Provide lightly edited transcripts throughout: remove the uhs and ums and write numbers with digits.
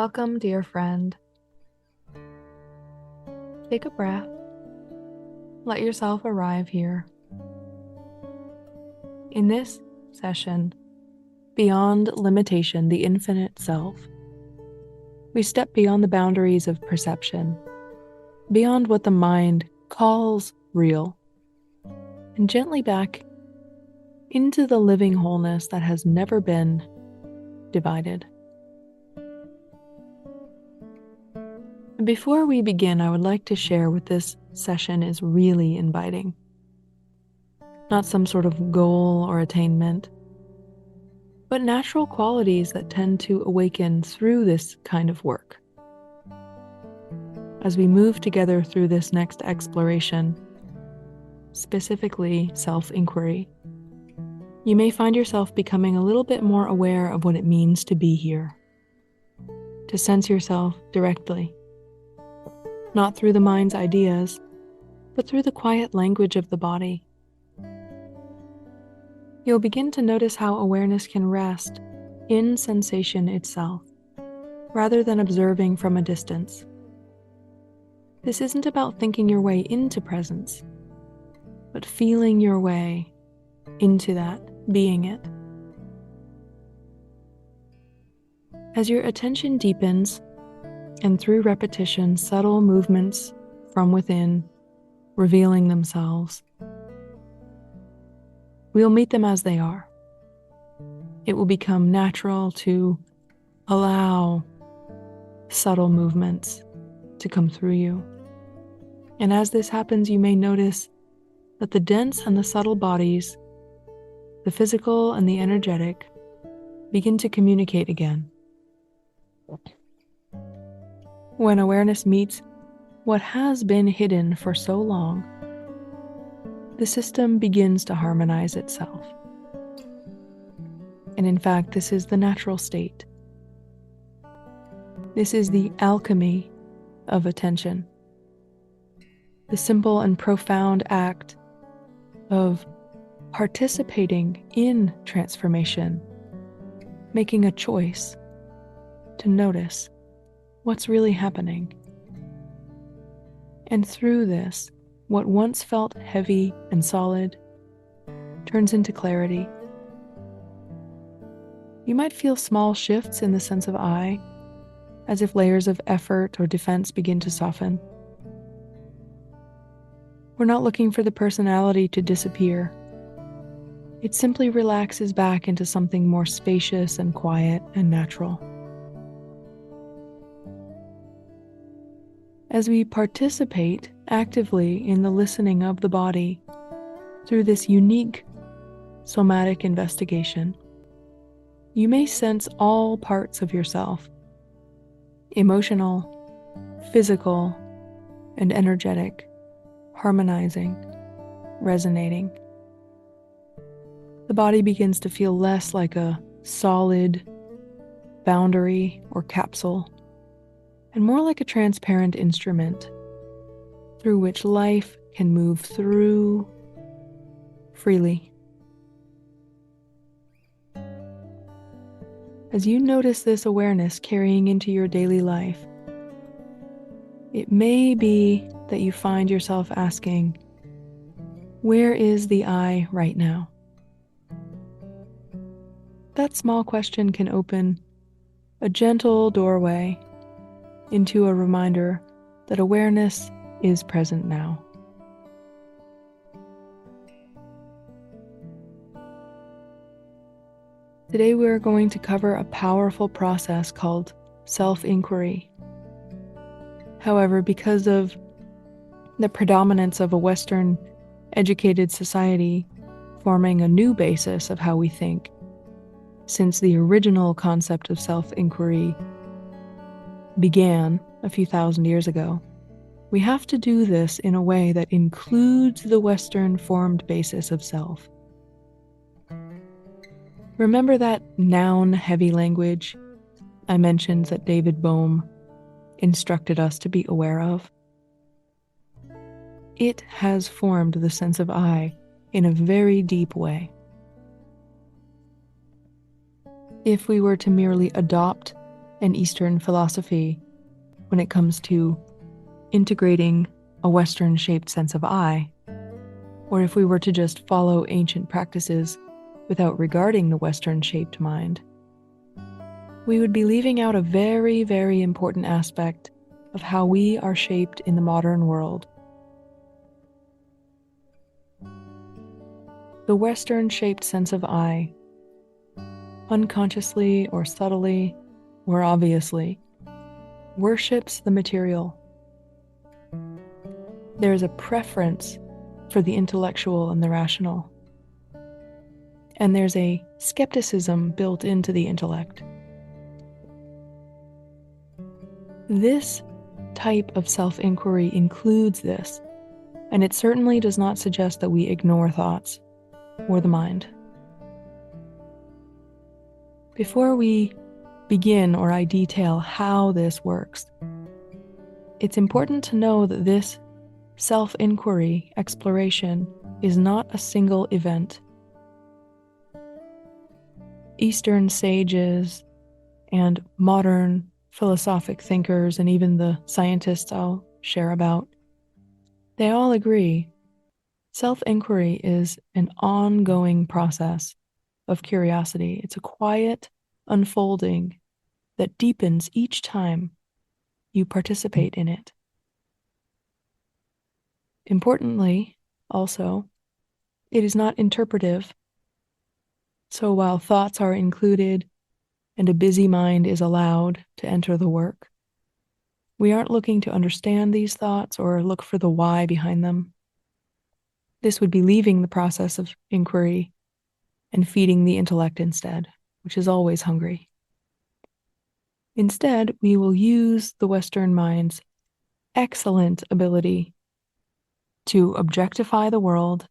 Welcome, dear friend. Take a breath. Let yourself arrive here. In this session, Beyond Limitation, the Infinite Self, we step beyond the boundaries of perception, beyond what the mind calls real, and gently back into the living wholeness that has never been divided. Before we begin, I would like to share what this session is really inviting. Not some sort of goal or attainment, but natural qualities that tend to awaken through this kind of work. As we move together through this next exploration, specifically self-inquiry, you may find yourself becoming a little bit more aware of what it means to be here, to sense yourself directly. Not through the mind's ideas, but through the quiet language of the body. You'll begin to notice how awareness can rest in sensation itself, rather than observing from a distance. This isn't about thinking your way into presence, but feeling your way into that, being it. As your attention deepens, and through repetition, subtle movements from within, revealing themselves, we'll meet them as they are. It will become natural to allow subtle movements to come through you. And as this happens, you may notice that the dense and the subtle bodies, the physical and the energetic, begin to communicate again. When awareness meets what has been hidden for so long, the system begins to harmonize itself. And in fact, this is the natural state. This is the alchemy of attention. The simple and profound act of participating in transformation, making a choice to notice what's really happening. And through this, what once felt heavy and solid turns into clarity. You might feel small shifts in the sense of I, as if layers of effort or defense begin to soften. We're not looking for the personality to disappear. It simply relaxes back into something more spacious and quiet and natural. As we participate actively in the listening of the body through this unique somatic investigation, you may sense all parts of yourself, emotional, physical, and energetic, harmonizing, resonating. The body begins to feel less like a solid boundary or capsule, and more like a transparent instrument through which life can move through freely. As you notice this awareness carrying into your daily life, it may be that you find yourself asking, where is the I right now? That small question can open a gentle doorway into a reminder that awareness is present now. Today we are going to cover a powerful process called self-inquiry. However, because of the predominance of a Western educated society forming a new basis of how we think, since the original concept of self-inquiry began a few thousand years ago, we have to do this in a way that includes the Western formed basis of self. Remember that noun-heavy language I mentioned that David Bohm instructed us to be aware of? It has formed the sense of I in a very deep way. If we were to merely adopt and Eastern philosophy when it comes to integrating a Western-shaped sense of I, or if we were to just follow ancient practices without regarding the Western-shaped mind, we would be leaving out a very, very important aspect of how we are shaped in the modern world. The Western-shaped sense of I, unconsciously or subtly or obviously, worships the material. There is a preference for the intellectual and the rational, and there's a skepticism built into the intellect. This type of self-inquiry includes this, and it certainly does not suggest that we ignore thoughts or the mind. Before we begin or I detail how this works, it's important to know that this self-inquiry exploration is not a single event. Eastern sages and modern philosophic thinkers, and even the scientists I'll share about, they all agree self-inquiry is an ongoing process of curiosity. It's a quiet unfolding that deepens each time you participate in it. Importantly, also, it is not interpretive. So while thoughts are included and a busy mind is allowed to enter the work, we aren't looking to understand these thoughts or look for the why behind them. This would be leaving the process of inquiry and feeding the intellect instead, which is always hungry. Instead, we will use the Western mind's excellent ability to objectify the world,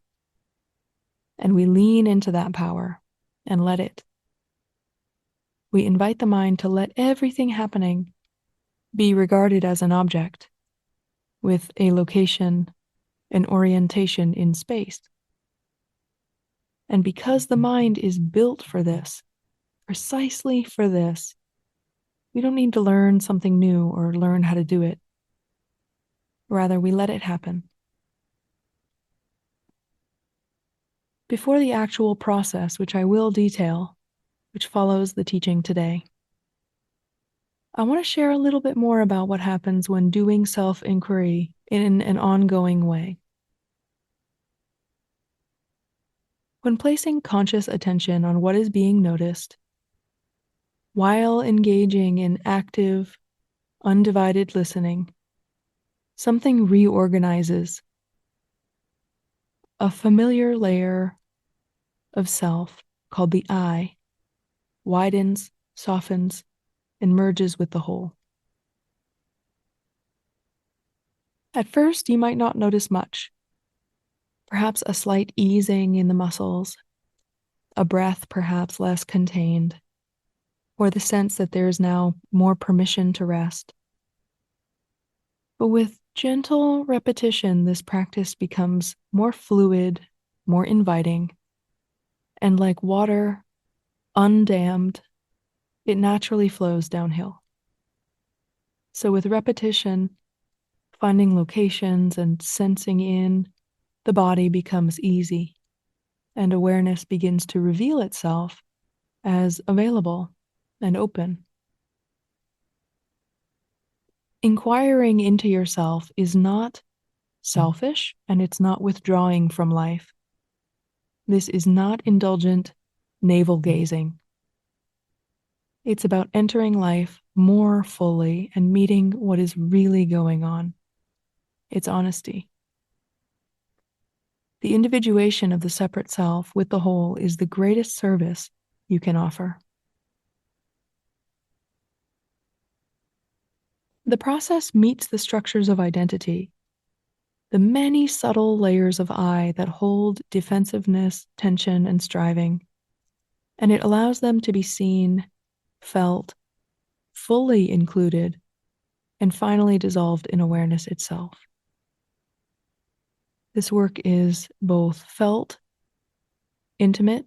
and we lean into that power and let it. We invite the mind to let everything happening be regarded as an object with a location, an orientation in space. And because the mind is built for this, precisely for this, we don't need to learn something new or learn how to do it. Rather, we let it happen. Before the actual process, which I will detail, which follows the teaching today, I want to share a little bit more about what happens when doing self-inquiry in an ongoing way. When placing conscious attention on what is being noticed, while engaging in active, undivided listening, something reorganizes. A familiar layer of self called the I widens, softens, and merges with the whole. At first, you might not notice much. Perhaps a slight easing in the muscles, a breath perhaps less contained, or the sense that there is now more permission to rest. But with gentle repetition, this practice becomes more fluid, more inviting, and like water, undammed, it naturally flows downhill. So with repetition, finding locations and sensing in, the body becomes easy, and awareness begins to reveal itself as available and open. Inquiring into yourself is not selfish, and it's not withdrawing from life. This is not indulgent navel gazing. It's about entering life more fully and meeting what is really going on. It's honesty. The individuation of the separate self with the whole is the greatest service you can offer. The process meets the structures of identity, the many subtle layers of I that hold defensiveness, tension, and striving, and it allows them to be seen, felt, fully included, and finally dissolved in awareness itself. This work is both felt, intimate,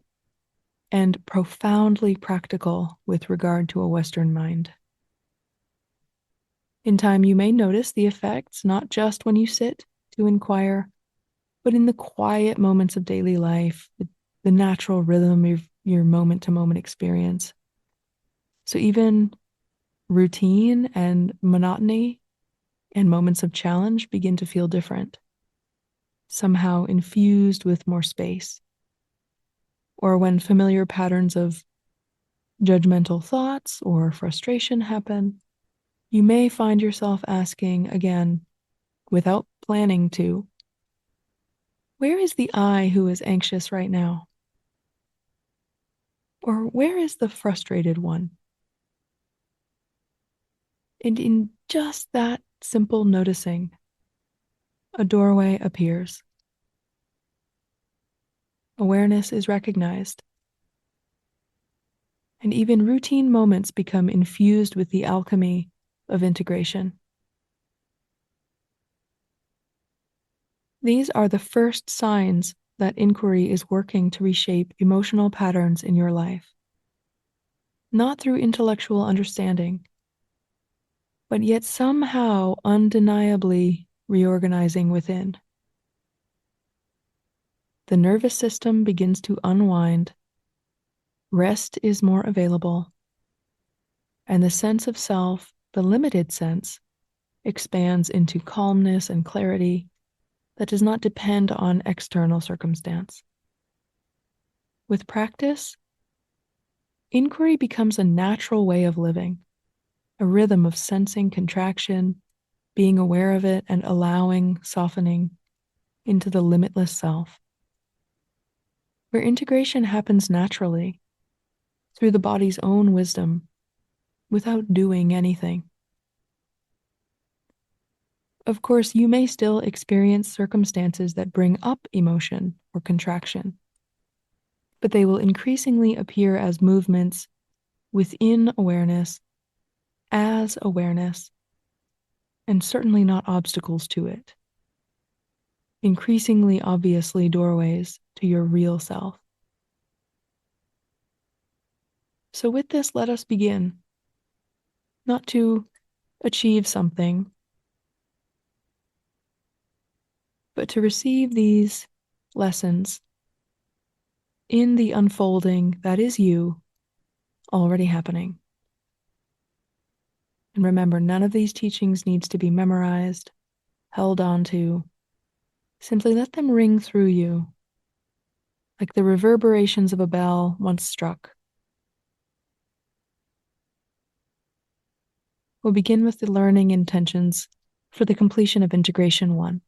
and profoundly practical with regard to a Western mind. In time, you may notice the effects, not just when you sit to inquire, but in the quiet moments of daily life, the natural rhythm of your moment to moment experience. So even routine and monotony and moments of challenge begin to feel different, somehow infused with more space. Or when familiar patterns of judgmental thoughts or frustration happen, you may find yourself asking again, without planning to, where is the I who is anxious right now? Or where is the frustrated one? And in just that simple noticing, a doorway appears. Awareness is recognized. And even routine moments become infused with the alchemy of integration. These are the first signs that inquiry is working to reshape emotional patterns in your life. Not through intellectual understanding, but yet somehow undeniably reorganizing within. The nervous system begins to unwind, rest is more available, and the sense of self, the limited sense, expands into calmness and clarity that does not depend on external circumstance. With practice, inquiry becomes a natural way of living, a rhythm of sensing contraction, being aware of it, and allowing softening into the limitless self, where integration happens naturally through the body's own wisdom without doing anything. Of course, you may still experience circumstances that bring up emotion or contraction, but they will increasingly appear as movements within awareness, as awareness, and certainly not obstacles to it. Increasingly obviously doorways to your real self. So with this, let us begin. Not to achieve something, but to receive these lessons in the unfolding that is you already happening. And remember, none of these teachings needs to be memorized, held on to. Simply let them ring through you, like the reverberations of a bell once struck. We'll begin with the learning intentions for the completion of Integration 1.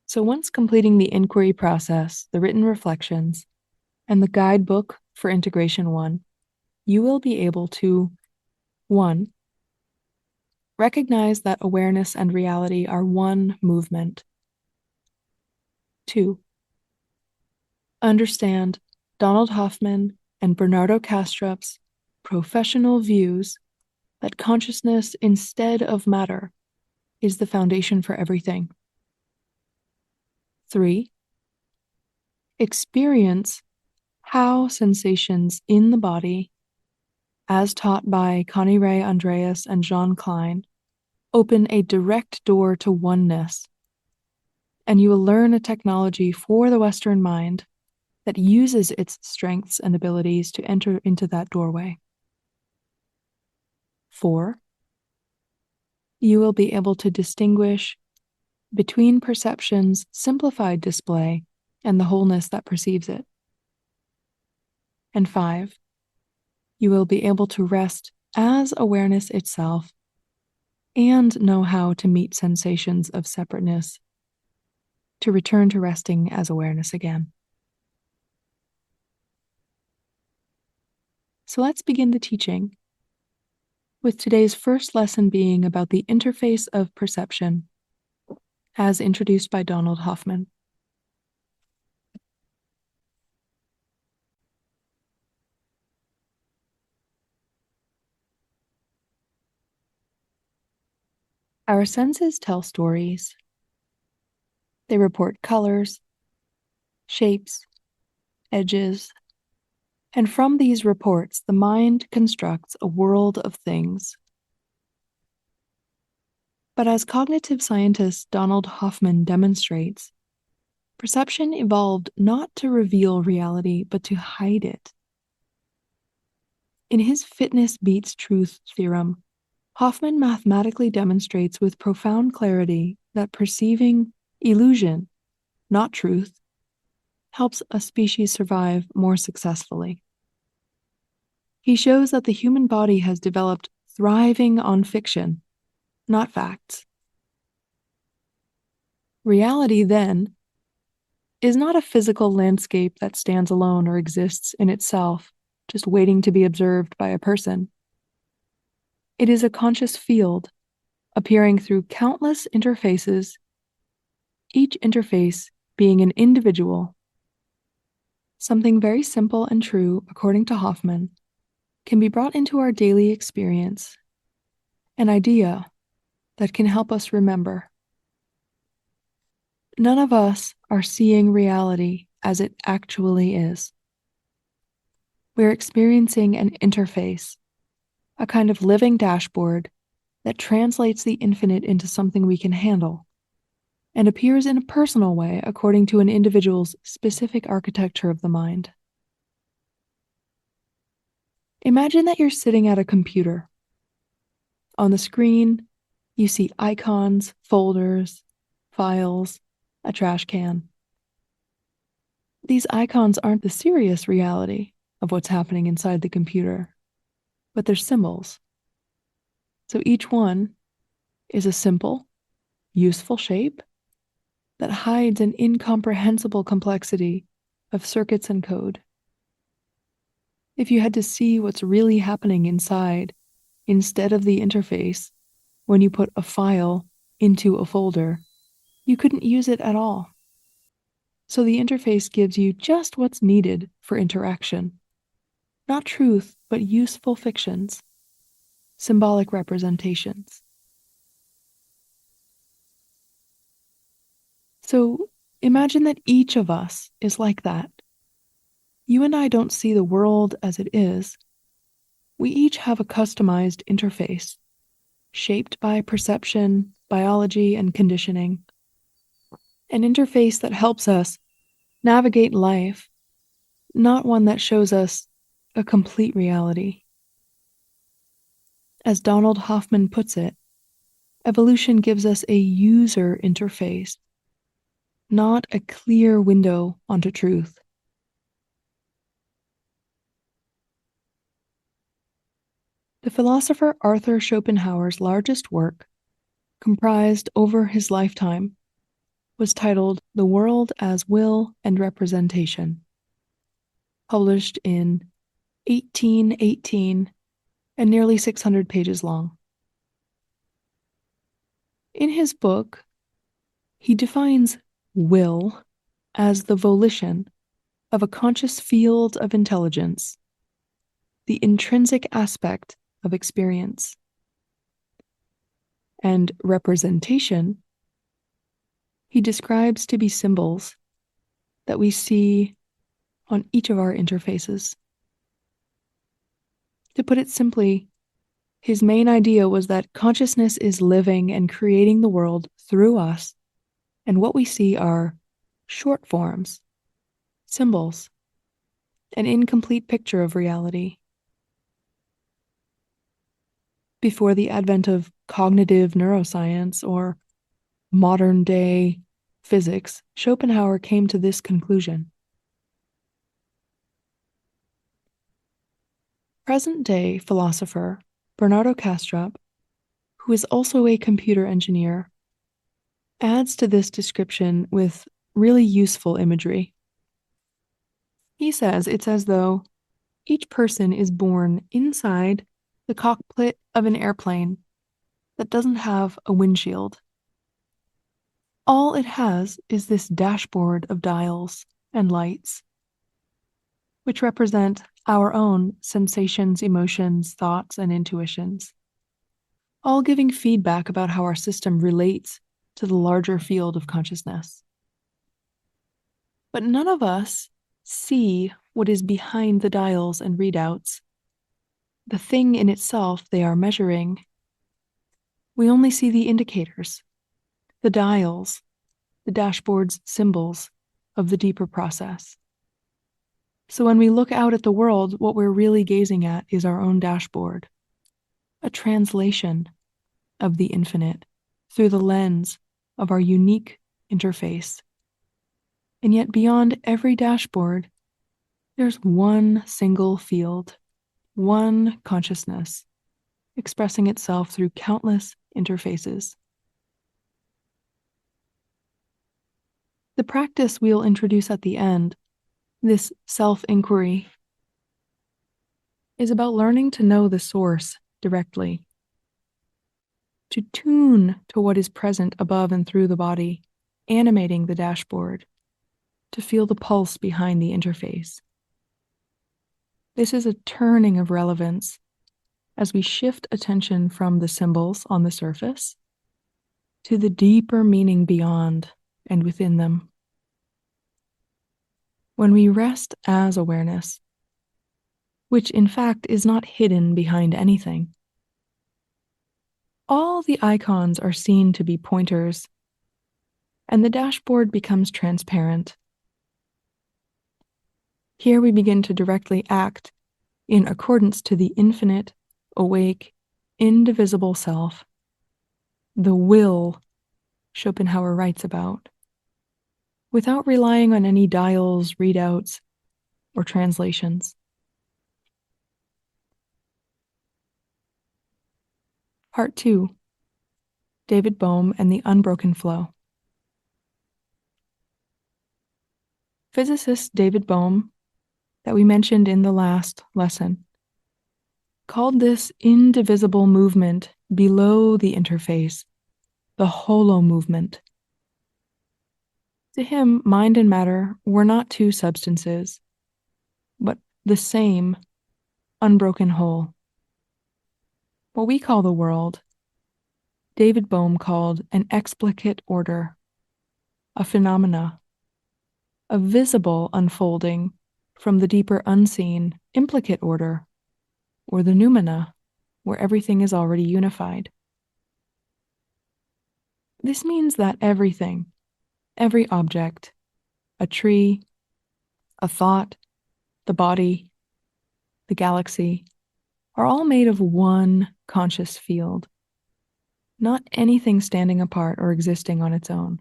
So once completing the inquiry process, the written reflections, and the guidebook for Integration 1, you will be able to 1. Recognize that awareness and reality are one movement. 2. Understand Donald Hoffman and Bernardo Kastrup's professional views that consciousness instead of matter is the foundation for everything. 3. Experience how sensations in the body, as taught by Connie Ray Andreas and John Klein, open a direct door to oneness, and you will learn a technology for the Western mind that uses its strengths and abilities to enter into that doorway. 4. You will be able to distinguish between perception's simplified display and the wholeness that perceives it. And 5. You will be able to rest as awareness itself and know how to meet sensations of separateness, to return to resting as awareness again. So let's begin the teaching, with today's first lesson being about the interface of perception, as introduced by Donald Hoffman. Our senses tell stories. They report colors, shapes, edges, and from these reports, the mind constructs a world of things. But as cognitive scientist Donald Hoffman demonstrates, perception evolved not to reveal reality, but to hide it. In his fitness beats truth theorem, Hoffman mathematically demonstrates with profound clarity that perceiving illusion, not truth, helps a species survive more successfully. He shows that the human body has developed thriving on fiction, not facts. Reality, then, is not a physical landscape that stands alone or exists in itself, just waiting to be observed by a person. It is a conscious field, appearing through countless interfaces, each interface being an individual. Something very simple and true, according to Hoffman, can be brought into our daily experience, an idea that can help us remember. None of us are seeing reality as it actually is. We're experiencing an interface, a kind of living dashboard that translates the infinite into something we can handle and appears in a personal way according to an individual's specific architecture of the mind. Imagine that you're sitting at a computer. On the screen, you see icons, folders, files, a trash can. These icons aren't the serious reality of what's happening inside the computer, but they're symbols. So each one is a simple, useful shape that hides an incomprehensible complexity of circuits and code. If you had to see what's really happening inside, instead of the interface, when you put a file into a folder, you couldn't use it at all. So the interface gives you just what's needed for interaction. Not truth, but useful fictions, symbolic representations. So imagine that each of us is like that. You and I don't see the world as it is. We each have a customized interface, shaped by perception, biology, and conditioning. An interface that helps us navigate life, not one that shows us a complete reality. As Donald Hoffman puts it, evolution gives us a user interface, not a clear window onto truth. The philosopher Arthur Schopenhauer's largest work, comprised over his lifetime, was titled The World as Will and Representation, published in 1818 and nearly 600 pages long. In his book, he defines will as the volition of a conscious field of intelligence, the intrinsic aspect of experience, and representation he describes to be symbols that we see on each of our interfaces. To put it simply, his main idea was that consciousness is living and creating the world through us, and what we see are short forms, symbols, an incomplete picture of reality. Before the advent of cognitive neuroscience or modern-day physics, Schopenhauer came to this conclusion. Present-day philosopher Bernardo Kastrup, who is also a computer engineer, adds to this description with really useful imagery. He says it's as though each person is born inside the cockpit of an airplane that doesn't have a windshield. All it has is this dashboard of dials and lights, which represent our own sensations, emotions, thoughts, and intuitions, all giving feedback about how our system relates to the larger field of consciousness. But none of us see what is behind the dials and readouts, the thing in itself they are measuring. We only see the indicators, the dials, the dashboard's symbols of the deeper process. So when we look out at the world, what we're really gazing at is our own dashboard, a translation of the infinite through the lens of our unique interface. And yet beyond every dashboard, there's one single field, one consciousness, expressing itself through countless interfaces. The practice we'll introduce at the end, this self-inquiry, is about learning to know the source directly, to tune to what is present above and through the body, animating the dashboard, to feel the pulse behind the interface. This is a turning of relevance as we shift attention from the symbols on the surface to the deeper meaning beyond and within them. When we rest as awareness, which in fact is not hidden behind anything, all the icons are seen to be pointers, and the dashboard becomes transparent. Here we begin to directly act in accordance to the infinite, awake, indivisible self, the will Schopenhauer writes about, without relying on any dials, readouts, or translations. Part 2, David Bohm and the Unbroken Flow. Physicist David Bohm, that we mentioned in the last lesson, called this indivisible movement below the interface the holo movement. To him, mind and matter were not two substances, but the same unbroken whole. What we call the world, David Bohm called an explicate order, a phenomena, a visible unfolding from the deeper unseen implicate order, or the noumena, where everything is already unified. This means that everything, every object, a tree, a thought, the body, the galaxy, are all made of one conscious field, not anything standing apart or existing on its own.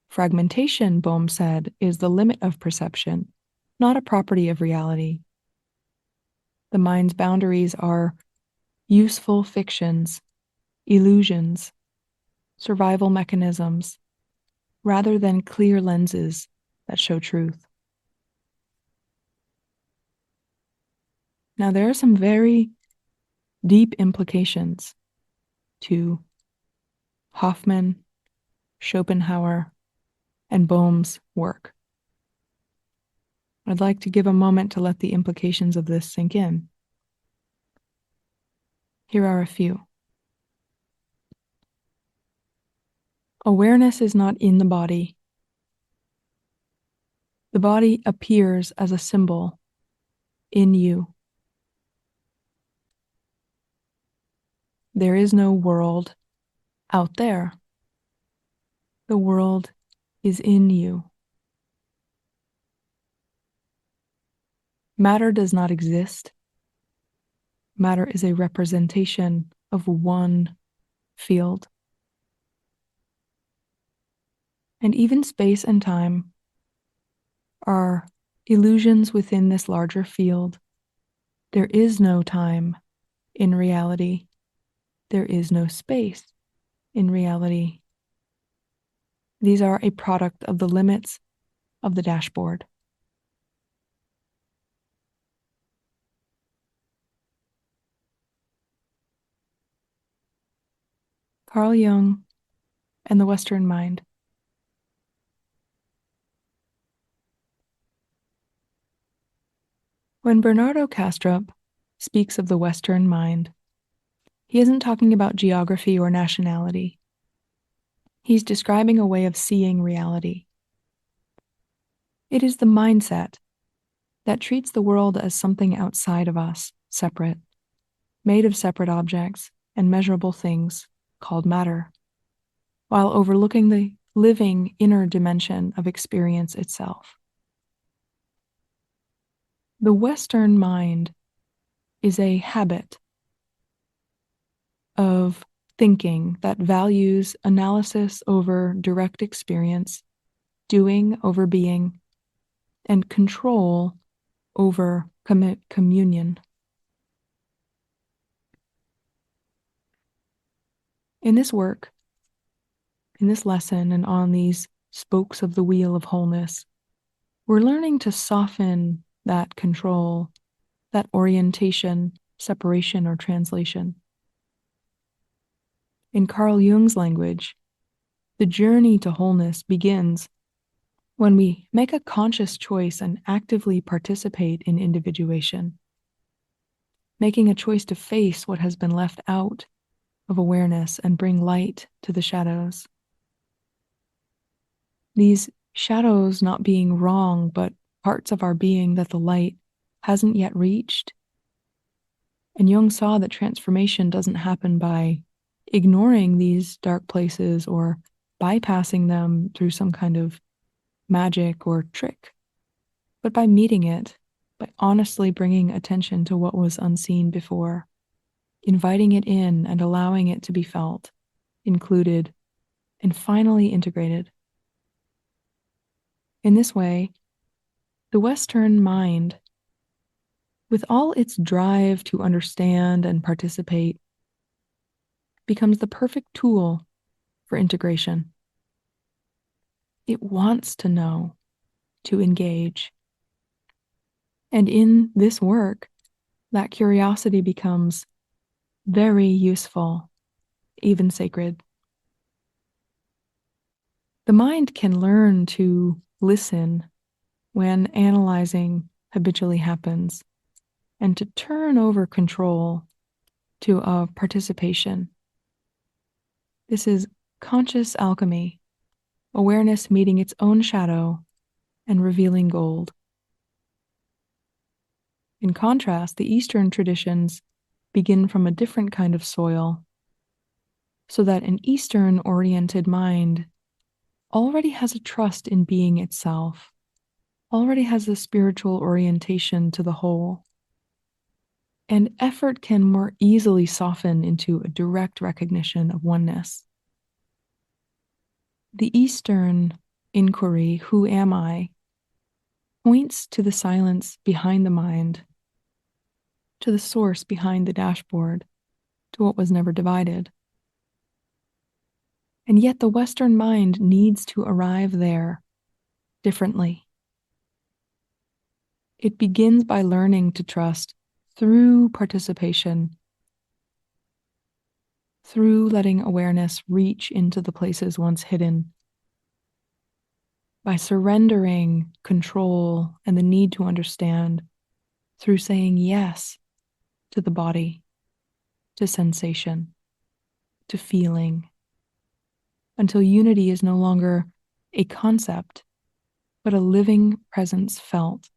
Fragmentation, Bohm said, is the limit of perception, not a property of reality. The mind's boundaries are useful fictions, illusions, survival mechanisms, rather than clear lenses that show truth. Now, there are some very deep implications to Hoffman, Schopenhauer, and Bohm's work. I'd like to give a moment to let the implications of this sink in. Here are a few. Awareness is not in the body. The body appears as a symbol in you. There is no world out there. The world is in you. Matter does not exist. Matter is a representation of one field. And even space and time are illusions within this larger field. There is no time in reality. There is no space in reality. These are a product of the limits of the dashboard. Carl Jung and the Western Mind. When Bernardo Kastrup speaks of the Western mind, he isn't talking about geography or nationality. He's describing a way of seeing reality. It is the mindset that treats the world as something outside of us, separate, made of separate objects and measurable things called matter, while overlooking the living inner dimension of experience itself. The Western mind is a habit of thinking that values analysis over direct experience, doing over being, and control over communion. In this work, in this lesson, and on these spokes of the Wheel of Wholeness, we're learning to soften that control, that orientation, separation, or translation. In Carl Jung's language, the journey to wholeness begins when we make a conscious choice and actively participate in individuation, making a choice to face what has been left out of awareness and bring light to the shadows. These shadows not being wrong, but parts of our being that the light hasn't yet reached. And Jung saw that transformation doesn't happen by ignoring these dark places or bypassing them through some kind of magic or trick, but by meeting it, by honestly bringing attention to what was unseen before, inviting it in and allowing it to be felt, included, and finally integrated. In this way, the Western mind, with all its drive to understand and participate, becomes the perfect tool for integration. It wants to know, to engage. And in this work, that curiosity becomes very useful, even sacred. The mind can learn to listen when analyzing habitually happens, and to turn over control to a participation. This is conscious alchemy, awareness meeting its own shadow and revealing gold. In contrast, the Eastern traditions begin from a different kind of soil, so that an Eastern-oriented mind already has a trust in being itself, already has a spiritual orientation to the whole, and effort can more easily soften into a direct recognition of oneness. The Eastern inquiry, who am I, points to the silence behind the mind, to the source behind the dashboard, to what was never divided. And yet the Western mind needs to arrive there differently. It begins by learning to trust through participation, through letting awareness reach into the places once hidden, by surrendering control and the need to understand, through saying yes to the body, to sensation, to feeling, until unity is no longer a concept, but a living presence felt.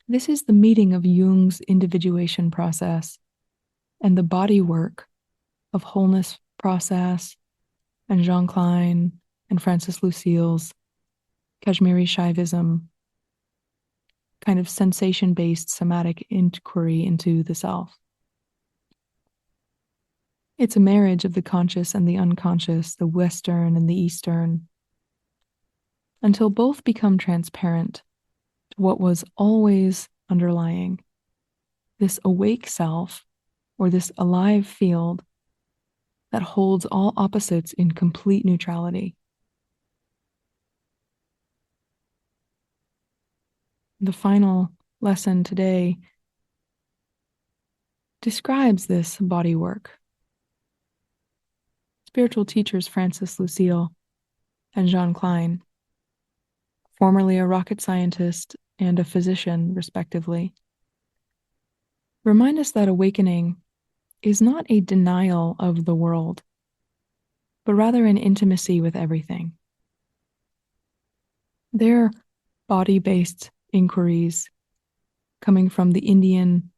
This is the meeting of Jung's individuation process and the body work of wholeness process and Jean Klein and Francis Lucille's Kashmiri Shaivism, kind of sensation-based somatic inquiry into the self. It's a marriage of the conscious and the unconscious, the Western and the Eastern, until both become transparent to what was always underlying, this awake self, or this alive field that holds all opposites in complete neutrality. The final lesson today describes this body work. Spiritual teachers Francis Lucille and Jean Klein, formerly a rocket scientist and a physician, respectively, remind us that awakening is not a denial of the world, but rather an intimacy with everything. Their body-based inquiries, coming from the Indian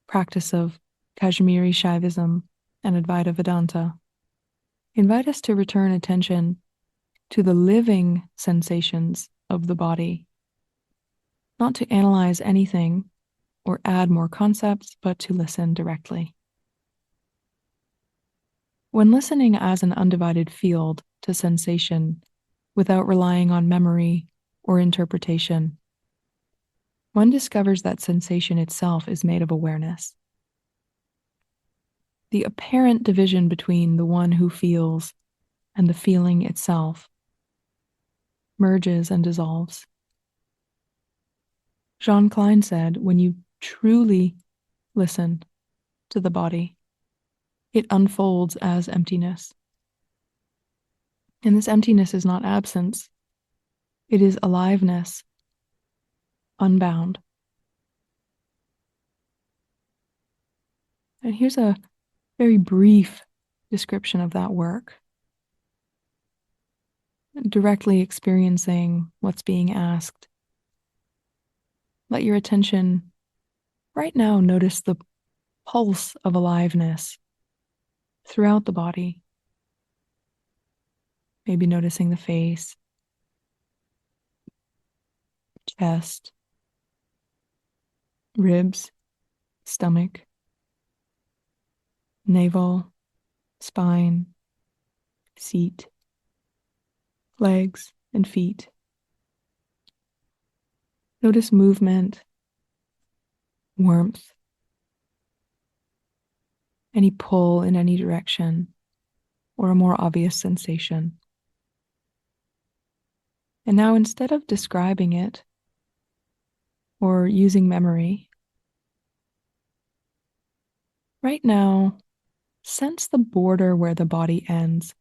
practice of Kashmiri Shaivism, and Advaita Vedanta invite us to return attention to the living sensations of the body, not to analyze anything or add more concepts, but to listen directly. When listening as an undivided field to sensation without relying on memory or interpretation, one discovers that sensation itself is made of awareness. The apparent division between the one who feels and the feeling itself merges and dissolves. Jean Klein said, when you truly listen to the body, it unfolds as emptiness. And this emptiness is not absence, it is aliveness, unbound. And here's a very brief description of that work. Directly experiencing what's being asked. Let your attention right now notice the pulse of aliveness throughout the body. Maybe noticing the face, chest, ribs, stomach, navel, spine, seat, legs, and feet. Notice movement, warmth, any pull in any direction, or a more obvious sensation. And now, instead of describing it or using memory, right now, sense the border where the body ends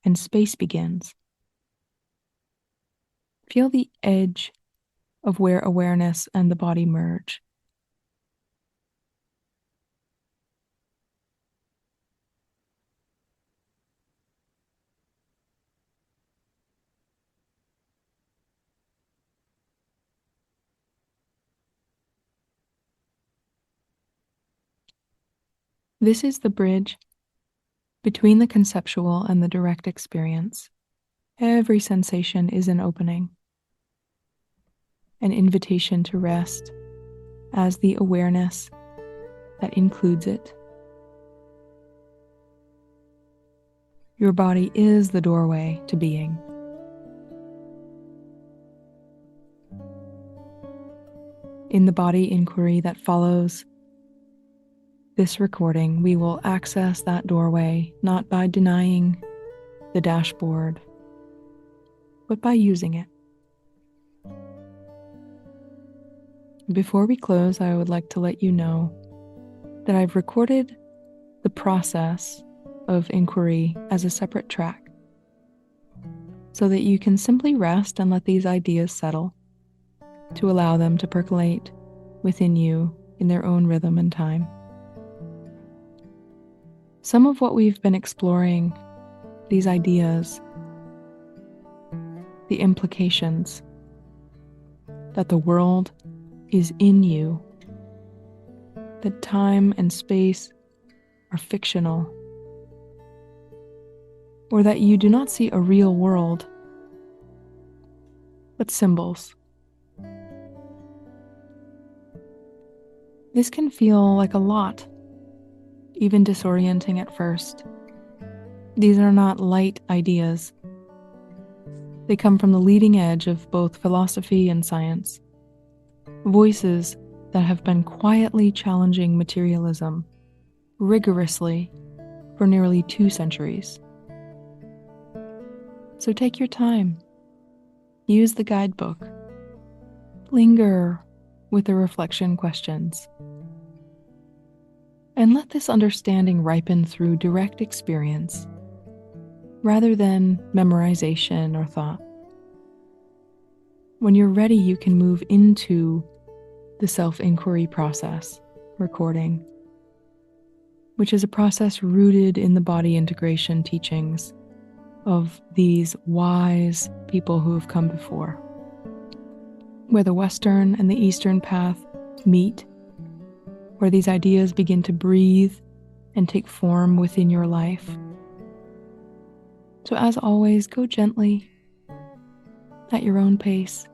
and space begins. Feel the edge of where awareness and the body merge. This is the bridge between the conceptual and the direct experience. Every sensation is an opening, an invitation to rest as the awareness that includes it. Your body is the doorway to being. In the body inquiry that follows this recording, we will access that doorway not by denying the dashboard, but by using it. Before we close, I would like to let you know that I've recorded the process of inquiry as a separate track so that you can simply rest and let these ideas settle, to allow them to percolate within you in their own rhythm and time. Some of what we've been exploring, these ideas, the implications that the world is in you, that time and space are fictional, or that you do not see a real world, but symbols. This can feel like a lot, even disorienting at first. These are not light ideas. They come from the leading edge of both philosophy and science, voices that have been quietly challenging materialism rigorously for nearly 2 centuries. So take your time, use the guidebook, linger with the reflection questions, and let this understanding ripen through direct experience rather than memorization or thought. When you're ready, you can move into the self-inquiry process, recording, which is a process rooted in the body integration teachings of these wise people who have come before, where the Western and the Eastern path meet where these ideas begin to breathe and take form within your life. So as always, go gently at your own pace.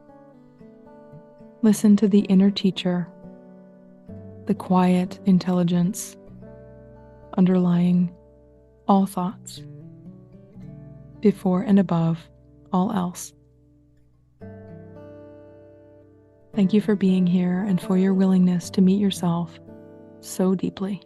Listen to the inner teacher, the quiet intelligence underlying all thoughts, before and above all else. Thank you for being here and for your willingness to meet yourself so deeply.